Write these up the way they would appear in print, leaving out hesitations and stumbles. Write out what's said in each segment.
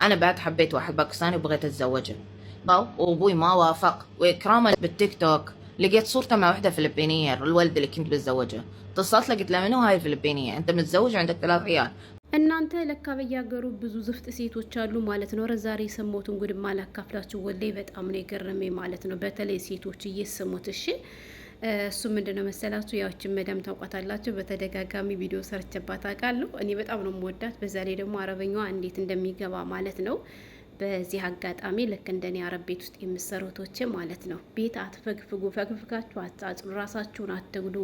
انا بعد حبيت واحد باكستاني وبغيت اتزوجه، وابوي ما وافق، واكراما بالتيك توك لقيت صورته مع واحده فلبينيه، الولد اللي كنت بتزوجه. اتصلت له قلت له منو هاي الفلبينيه؟ انت متزوج وعندك 3 عيال؟ እናንተ ለካ በያገሩ ብዙ ዝፍጥ ሴቶች አሉ ማለት ነው። ዛሬ የሰሞቱን ጉድ ማላካፍላችሁ ወላሂ በጣም ነው የገረመኝ ማለት ነው። በተለይ ሴቶች እየሰሙት እሺ። እሱ ምንድነው መሰላችሁ? ያችን መዳም ታውቋታላችሁ። በተደጋጋሚ ቪዲዮ ሰርቼባት አውቃለሁ። እኔ በጣም ነው የምወዳት። በዛ ላይ ደግሞ አረበኛዋ እንዴት እንደሚገባ ማለት ነው። በዚህ አጋጣሚ ልክ እንደኔ አረብ ቤት ውስጥ የምሰሩቶች ማለት ነው፣ ቤት አትፈግፍጉ፣ ፈግፍጋችሁ አታጽዱ፣ ራሳችሁን አትግዱ፣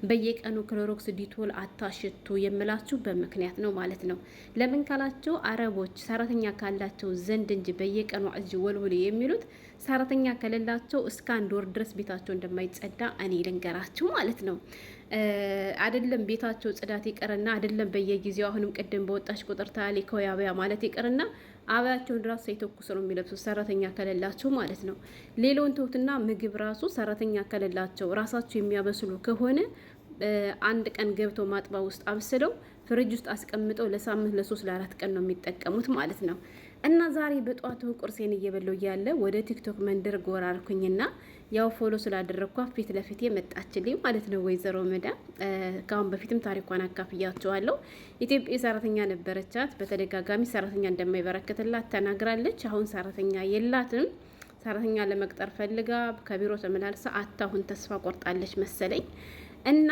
በየቀኑ ክሎሮክስ ዲቶል አታሽቱ የምላችሁ በምክንያት ነው ማለት ነው። ለምን ካላችሁ አረቦች ሰራተኛ ካላቸው ዘንድ እንጂ በየቀኑ እጅ ወልውል የሚሉት ሰራተኛ ከሌላቸው እስከ 1 ወር ድረስ ቤታቸው እንደማይጸዳ እኔ ልንገራችሁ ማለት ነው። አይደለም ቤታቸው ጽዳት ይቀርና አይደለም በየጊዜው አሁንም ቅድም በወጣች ቁጥር ታሊ ከያበያ ማለት ይቀርና አባያቸውን ራሱ ሳይተኩስ ነው የሚለብሱት ሰራተኛ ከሌላቸው ማለት ነው። ሌላውን ተውትና ምግብ ራሱ ሰራተኛ ከሌላቸው ራሳቸው የሚያበስሉ ከሆነ 1 ቀን ገብተው ማጥባ ውስጥ አብስለው ፍሪጅ ውስጥ አስቀምጠው ለሳምንት ለ3 ለ4 ቀን ነው የሚጠቀሙት ማለት ነው። እና ዛሬ በጧቱ ቁርሴን እየበለው እያለ ወደ ቲክቶክ መንደር ጎራርኩኝና ያው ፎሎ ስላደረግኳ ፊት ለፊት የመጣችልኝ ማለት ነው ወይዘሮ መዳም። ከአሁን በፊትም ታሪኳን አካፍያቸዋለሁ። ኢትዮጵያ ሰራተኛ ነበረቻት። በተደጋጋሚ ሰራተኛ እንደማይበረከትላት ተናግራለች። አሁን ሰራተኛ የላትም። ሰራተኛ ለመቅጠር ፈልጋ ከቢሮ ተመላልሳ አታሁን ተስፋ ቆርጣለች መሰለኝ እና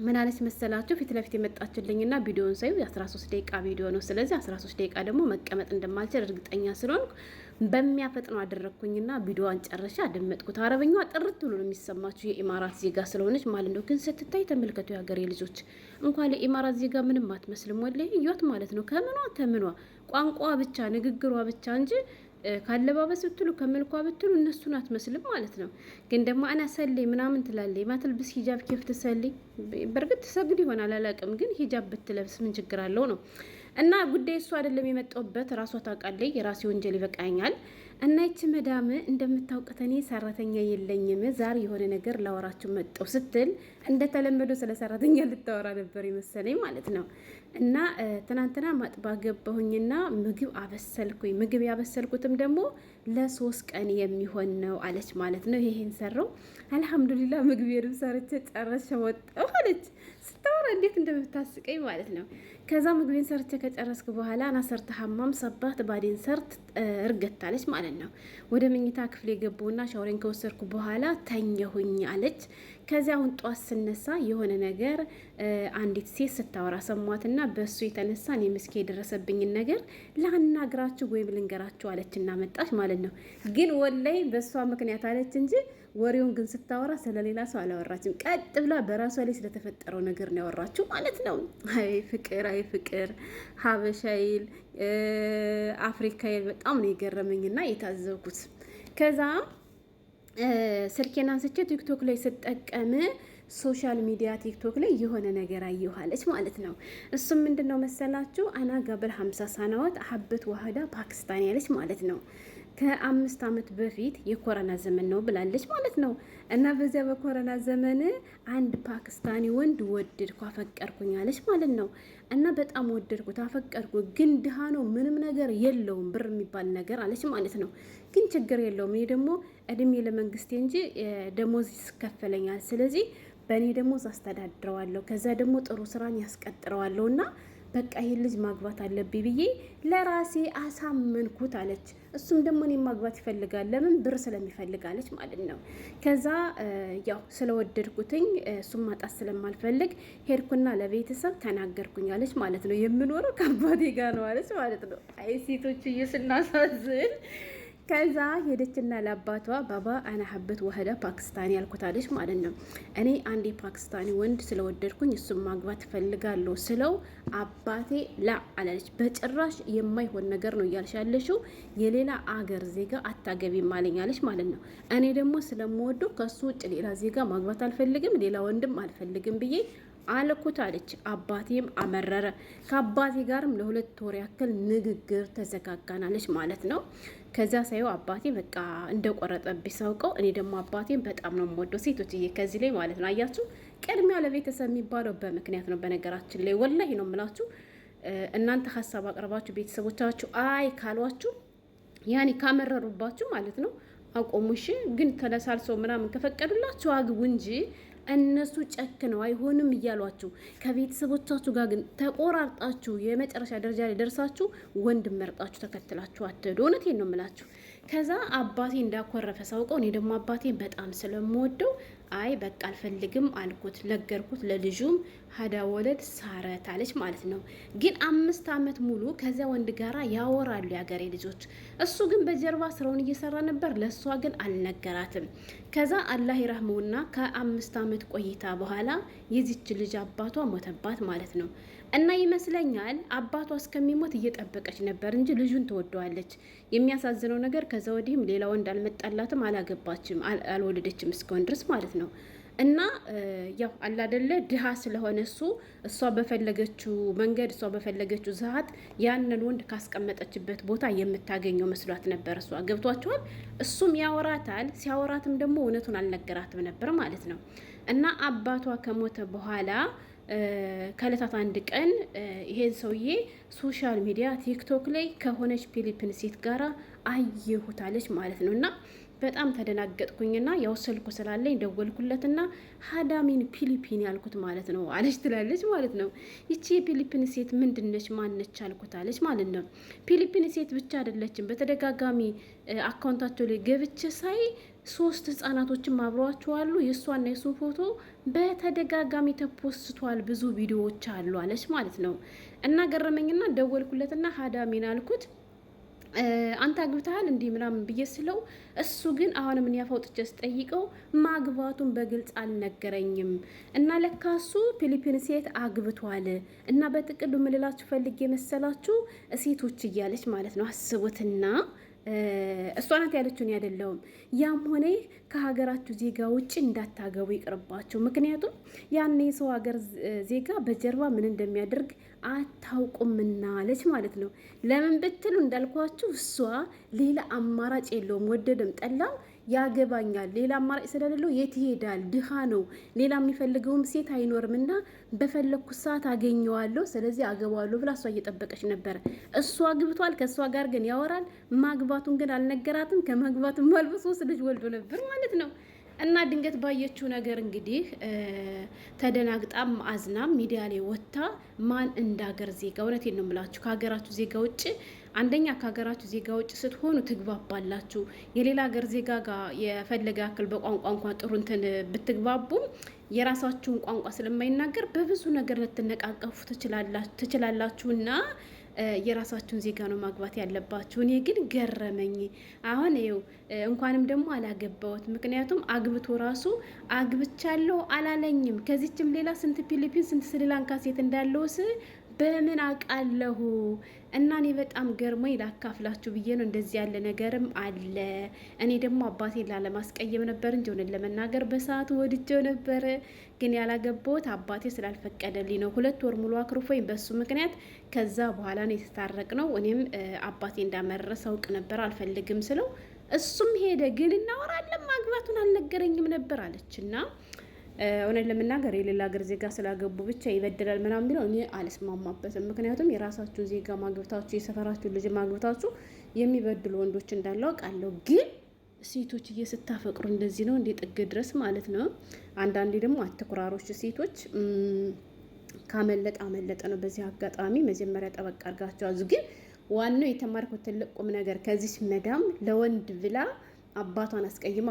ምን አለች መሰላችሁ? ፊት ለፊት የመጣችልኝና ቪዲዮውን ሳይው የ13 ደቂቃ ቪዲዮ ነው። ስለዚህ 13 ደቂቃ ደግሞ መቀመጥ እንደማልችል እርግጠኛ ስለሆንኩ በሚያፈጥነው አደረግኩኝና ቪዲዮዋን ጨረሻ አደመጥኩት። አረበኛዋ ጥርት ብሎ ነው የሚሰማችሁ የኢማራት ዜጋ ስለሆነች ማለት ነው። ግን ስትታይ ተመልከቱ፣ የሀገሬ ልጆች እንኳን ለኢማራት ዜጋ ምንም አትመስልም። ወላሂ እዩት ማለት ነው። ከምኗ ቋንቋ ብቻ ንግግሯ ብቻ እንጂ ካለባበስ ብትሉ ከመልኳ ብትሉ እነሱን አትመስልም ማለት ነው። ግን ደግሞ አና ሰለይ ምናምን ትላለች ማትልብስ ሂጃብ ኬፍ ትሰልይ። በእርግጥ ትሰግድ ይሆናል አላውቅም፣ ግን ሂጃብ ብትለብስ ምን ችግር አለው ነው። እና ጉዳይ እሱ አይደለም የመጣሁበት፣ ራሷ ታውቃለች። የራሴ ወንጀል ይበቃኛል። እና ይቺ መዳም እንደምታውቁት እኔ ሰራተኛ የለኝም፣ ዛሬ የሆነ ነገር ላወራችሁ መጣሁ ስትል እንደተለመደው ስለ ሰራተኛ ልታወራ ነበር የመሰለኝ ማለት ነው። እና ትናንትና ማጥባ ገባሁኝና ምግብ አበሰልኩኝ። ምግብ ያበሰልኩትም ደግሞ ለ3 ቀን የሚሆን ነው አለች ማለት ነው። ይሄን ሰራው አልሐምዱሊላህ። ምግቤንም ሰርቼ ጨረሰ ወጣሁ አለች። ስታወራ እንዴት እንደምታስቀኝ ማለት ነው። ከዛ ምግቤን ሰርቼ ከጨረስኩ በኋላ አና ሰርተ ሐማም ሰባት ባዴን ሰርት እርገታለች ማለት ነው። ወደ መኝታ ክፍል የገቡና ሻወሬን ከወሰድኩ በኋላ ተኛሁኝ አለች። ከዚያ አሁን ጧት ስነሳ የሆነ ነገር አንዲት ሴት ስታወራ ሰሟትና በሱ የተነሳ እኔ ምስኪ የደረሰብኝን ነገር ላናግራችሁ ወይም ልንገራችሁ አለችና መጣች ማለት ነው። ግን ወላይ በሷ ምክንያት አለች እንጂ ወሬውን ግን ስታወራ ስለሌላ ሰው አላወራችም። ቀጥ ብላ በራሷ ላይ ስለተፈጠረው ነገር ነው ያወራችሁ ማለት ነው። አይ ፍቅር ሀበሻይል አፍሪካይል በጣም ነው የገረመኝና የታዘብኩት። ከዛ ስልኬን አንስቼ ቲክቶክ ላይ ስጠቀም ሶሻል ሚዲያ ቲክቶክ ላይ የሆነ ነገር አየኋለች ማለት ነው። እሱም ምንድነው መሰላችሁ? አና ጋብል 50 ሰናወት ሀበት ዋህዳ ፓኪስታን ያለች ማለት ነው። ከ5 ዓመት በፊት የኮሮና ዘመን ነው ብላለች ማለት ነው። እና በዚያ በኮሮና ዘመን አንድ ፓኪስታኒ ወንድ ወደድኩ አፈቀርኩኝ አለች ማለት ነው። እና በጣም ወደድኩት አፈቀርኩ፣ ግን ድሃ ነው፣ ምንም ነገር የለውም፣ ብር የሚባል ነገር አለች ማለት ነው። ግን ችግር የለውም፣ እኔ ደግሞ እድሜ ለመንግስቴ እንጂ ደሞዝ ይከፈለኛል፣ ስለዚህ በእኔ ደሞዝ አስተዳድረዋለሁ፣ ከዛ ደግሞ ጥሩ ስራን ያስቀጥረዋለሁ እና በቃ ይሄን ልጅ ማግባት አለብኝ ብዬ ለራሴ አሳመንኩት አለች። እሱም ደግሞ እኔ ማግባት ይፈልጋል፣ ለምን ብር ስለሚፈልጋለች ማለት ነው። ከዛ ያው ስለወደድኩትኝ እሱም ማጣት ስለማልፈልግ ሄድኩና ለቤተሰብ ተናገርኩኝ አለች ማለት ነው። የምኖረው ከአባቴ ጋር ነው አለች ማለት ነው። አይ ሴቶች እየስናሳዝን ከዛ ሄደችና ለአባቷ ባባ አና ሀበት ወህዳ ፓኪስታኒ ያልኩታለች ማለት ነው። እኔ አንድ ፓኪስታኒ ወንድ ስለወደድኩኝ እሱም ማግባት ፈልጋለሁ ስለው አባቴ ላ አላለች። በጭራሽ የማይሆን ነገር ነው እያልሻለሽው፣ የሌላ አገር ዜጋ አታገቢም አለኛለች ማለት ነው። እኔ ደግሞ ስለምወደው ከሱ ውጭ ሌላ ዜጋ ማግባት አልፈልግም፣ ሌላ ወንድም አልፈልግም ብዬ አልኩት አለች። አባቴም አመረረ። ከአባቴ ጋርም ለ2 ወር ያክል ንግግር ተዘጋጋናለች ማለት ነው። ከዛ ሳይው አባቴ በቃ እንደቆረጠብኝ ሳውቀው፣ እኔ ደግሞ አባቴን በጣም ነው የምወደው። ሴቶችዬ ከዚህ ላይ ማለት ነው አያችሁ፣ ቅድሚያ ለቤተሰብ የሚባለው በምክንያት ነው። በነገራችን ላይ ወላሂ ነው የምላችሁ። እናንተ ሀሳብ አቅርባችሁ ቤተሰቦቻችሁ አይ ካሏችሁ ያኔ ካመረሩባችሁ ማለት ነው አቆሙሽ። ግን ተነሳልሰው ምናምን ከፈቀዱላችሁ አግቡ እንጂ እነሱ ጨክነው አይሆንም እያሏችሁ ከቤተሰቦቻችሁ ጋር ግን ተቆራርጣችሁ የመጨረሻ ደረጃ ላይ ደርሳችሁ ወንድ መርጣችሁ ተከትላችሁ አትሄዱ። እውነቴን ነው የምላችሁ። ከዛ አባቴ እንዳኮረፈ ሳውቀው እኔ ደግሞ አባቴን በጣም ስለምወደው አይ በቃ አልፈልግም አልኩት፣ ነገርኩት። ለልጁም ሀዳ ወለድ ሳረት አለች ማለት ነው። ግን 5 ዓመት ሙሉ ከዚያ ወንድ ጋራ ያወራሉ የሀገሬ ልጆች። እሱ ግን በጀርባ ስራውን እየሰራ ነበር፣ ለእሷ ግን አልነገራትም። ከዛ አላህ ይረህመውና ከ5 ዓመት ቆይታ በኋላ የዚች ልጅ አባቷ ሞተባት ማለት ነው። እና ይመስለኛል አባቷ እስከሚሞት እየጠበቀች ነበር እንጂ ልጁን ትወደዋለች። የሚያሳዝነው ነገር ከዛ ወዲህም ሌላ ወንድ አልመጣላትም፣ አላገባችም፣ አልወለደችም እስከሆን ድረስ ማለት ነው። እና ያው አላደለ ድሃ ስለሆነ እሷ በፈለገችው መንገድ እሷ በፈለገችው ሰዓት ያንን ወንድ ካስቀመጠችበት ቦታ የምታገኘው መስሏት ነበር። እሷ ገብቷቸዋል። እሱም ያወራታል። ሲያወራትም ደግሞ እውነቱን አልነገራትም ነበር ማለት ነው። እና አባቷ ከሞተ በኋላ ከዕለታት አንድ ቀን ይሄን ሰውዬ ሶሻል ሚዲያ ቲክቶክ ላይ ከሆነች ፊሊፒን ሴት ጋራ አየሁታለች ማለት ነው። እና በጣም ተደናገጥኩኝና ያው ስልኩ ስላለኝ ደወልኩለትና ሀዳሚን ፊሊፒን ያልኩት ማለት ነው አለች ትላለች ማለት ነው። ይቺ የፊሊፒን ሴት ምንድነች ማነች አልኩት አለች ማለት ነው። ፊሊፒን ሴት ብቻ አይደለችም። በተደጋጋሚ አካውንታቸው ላይ ገብቼ ሳይ 3 ህጻናቶችም አብረዋቸው አሉ። የእሷና የሱ ፎቶ በተደጋጋሚ ተፖስቷል። ብዙ ቪዲዮዎች አሉ አለች ማለት ነው። እና ገረመኝና ደወልኩለትና ሀዳሚን አልኩት አንተ አግብተሃል እንዲህ ምናምን ብዬ ስለው እሱ ግን አሁንም ምን ያፋውጥቼ ስጠይቀው ማግባቱን በግልጽ አልነገረኝም። እና ለካሱ ፊሊፒን ሴት አግብቷል። እና በጥቅሉ ምልላችሁ ፈልጌ መሰላችሁ ሴቶች እያለች ማለት ነው። አስቡትና እሷ ናት ያለችውን አይደለውም። ያም ሆነ ከሀገራችሁ ዜጋ ውጭ እንዳታገቡ ይቅርባችሁ። ምክንያቱም ያን የሰው ሀገር ዜጋ በጀርባ ምን እንደሚያደርግ አታውቁምና አለች ማለት ነው። ለምን ብትሉ እንዳልኳችሁ እሷ ሌላ አማራጭ የለውም። ወደደም ጠላም ያገባኛል፣ ሌላ አማራጭ ስለሌለው የት ይሄዳል? ድሃ ነው፣ ሌላ የሚፈልገውም ሴት አይኖርምና በፈለኩት ሰዓት አገኘዋለሁ፣ ስለዚህ አገባዋለሁ ብላ እሷ እየጠበቀች ነበር። እሷ አግብቷል፣ ከእሷ ጋር ግን ያወራል። ማግባቱን ግን አልነገራትም። ከማግባቱም አልፎ 3 ልጅ ወልዶ ነበር ማለት ነው። እና ድንገት ባየችው ነገር እንግዲህ ተደናግጣም አዝናም ሚዲያ ላይ ወጥታ ማን እንዳገር ዜጋ እውነቴን ነው የምላችሁ ከሀገራችሁ ዜጋ ውጭ አንደኛ ከሀገራችሁ ዜጋ ውጭ ስትሆኑ ትግባባላችሁ። የሌላ ሀገር ዜጋ ጋር የፈለገ ያክል በቋንቋ እንኳን ጥሩ እንትን ብትግባቡም የራሳችሁን ቋንቋ ስለማይናገር በብዙ ነገር ልትነቃቀፉ ትችላላችሁና የራሳችሁን ዜጋ ነው ማግባት ያለባችሁ። እኔ ግን ገረመኝ። አሁን ይኸው እንኳንም ደግሞ አላገባሁት። ምክንያቱም አግብቶ ራሱ አግብቻለሁ አላለኝም። ከዚችም ሌላ ስንት ፊሊፒን ስንት ስሪላንካ ሴት እንዳለውስ በምን አውቃለሁ? እና እኔ በጣም ገርሞኝ ላካፍላችሁ ብዬ ነው። እንደዚህ ያለ ነገርም አለ። እኔ ደግሞ አባቴን ላለማስቀየም ነበር እንጂ ሆነን ለመናገር በሰዓቱ ወድጀው ነበር፣ ግን ያላገባሁት አባቴ ስላልፈቀደልኝ ነው። 2 ወር ሙሉ አክርፎኝ በሱ ምክንያት ከዛ በኋላ ነው የተታረቅ ነው። እኔም አባቴ እንዳመረረ ሳውቅ ነበር አልፈልግም ስለው እሱም ሄደ። ግን እናወራለን ማግባቱን አልነገረኝም ነበር አለችና እውነት ለመናገር የሌላ ሀገር ዜጋ ስላገቡ ብቻ ይበድላል ምናምን ቢለው እኔ አልስማማበትም። ምክንያቱም የራሳችሁን ዜጋ ማግብታችሁ የሰፈራችሁን ልጅ ማግብታችሁ የሚበድሉ ወንዶች እንዳለው አውቃለሁ። ግን ሴቶች እየስታፈቅሩ እንደዚህ ነው እንዴ? ጥግ ድረስ ማለት ነው። አንዳንዴ ደግሞ አትኩራሮች ሴቶች ካመለጠ አመለጠ ነው። በዚህ አጋጣሚ መጀመሪያ ጠበቅ አድርጋችሁ ያዙ። ግን ዋናው የተማርኩት ትልቅ ቁም ነገር ከዚህ መዳም ለወንድ ብላ አባቷን አስቀይማ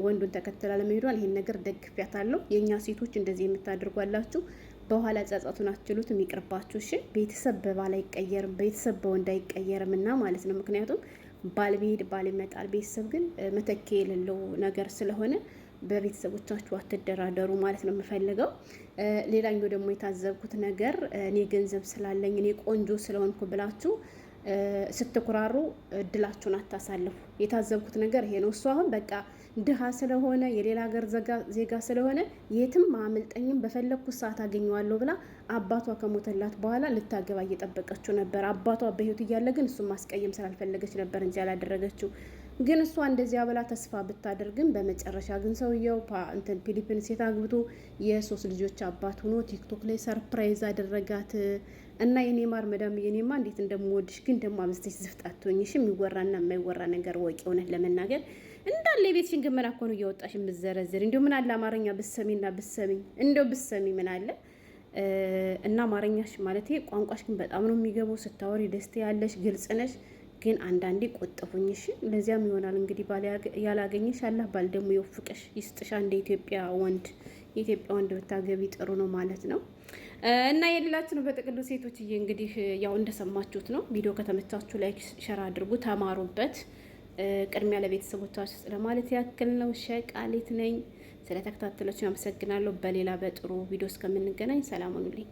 ወንዱን ተከትላ ለመሄዷን ይሄን ነገር ደግፊያታለሁ። የኛ ሴቶች እንደዚህ የምታደርጓላችሁ በኋላ ጸጸቱን አትችሉትም፣ ይቅርባችሁ። እሺ ቤተሰብ በባል አይቀየርም፣ ቤተሰብ በወንድ አይቀየርም እና ማለት ነው። ምክንያቱም ባል ቢሄድ ባል ይመጣል። ቤተሰብ ግን መተኪያ የሌለው ነገር ስለሆነ በቤተሰቦቻችሁ አትደራደሩ ማለት ነው የምፈልገው። ሌላኛው ደግሞ የታዘብኩት ነገር እኔ ገንዘብ ስላለኝ እኔ ቆንጆ ስለሆንኩ ብላችሁ ስትኩራሩ እድላችሁን አታሳልፉ። የታዘብኩት ነገር ይሄ ነው። እሱ አሁን በቃ ድሃ ስለሆነ የሌላ ሀገር ዜጋ ስለሆነ የትም አያመልጠኝም በፈለግኩት ሰዓት አገኘዋለሁ ብላ አባቷ ከሞተላት በኋላ ልታገባ እየጠበቀችው ነበር። አባቷ በህይወት እያለ ግን እሱን ማስቀየም ስላልፈለገች ነበር እንጂ ያላደረገችው። ግን እሷ እንደዚያ ብላ ተስፋ ብታደርግም በመጨረሻ ግን ሰውየው ፊሊፒን ሴት አግብቶ የ3 ልጆች አባት ሆኖ ቲክቶክ ላይ ሰርፕራይዝ አደረጋት እና የኔ ማር መዳም የኔማ እንዴት እንደምወድሽ ግን ደግሞ አብዝተሽ ዝፍጥ አትሆኝሽ። የሚወራና የማይወራ ነገር ወቂ እውነት ለመናገር እንዳለ የቤትሽን ገመና እኮ ነው እያወጣሽ የምትዘረዝሪ። እንዲሁ ምን አለ አማርኛ ብሰሚና ብሰሚኝ እንደው ብሰሚ ምን አለ እና አማርኛሽ ማለት ቋንቋሽ ግን በጣም ነው የሚገባው። ስታወሪ ደስታ ያለሽ ግልጽ ነሽ። ግን አንዳንዴ ቆጥፉኝሽ። ለዚያም ይሆናል እንግዲህ ባል ያላገኘሽ አላህ ባል ደግሞ ይወፍቅሽ ይስጥሻ። እንደ ኢትዮጵያ ወንድ የኢትዮጵያ ወንድ ብታገቢ ጥሩ ነው ማለት ነው። እና የሌላችሁ ነው በጥቅሉ ሴቶችዬ እንግዲህ ያው እንደሰማችሁት ነው። ቪዲዮ ከተመቻችሁ ላይክ ሸር አድርጉ፣ ተማሩበት። ቅድሚያ ለቤተሰቦቻችሁ ስለማለት ያክል ነው። ሸቃሊት ነኝ። ስለተከታተላችሁ አመሰግናለሁ። በሌላ በጥሩ ቪዲዮ እስከምንገናኝ ሰላም ሁኑልኝ።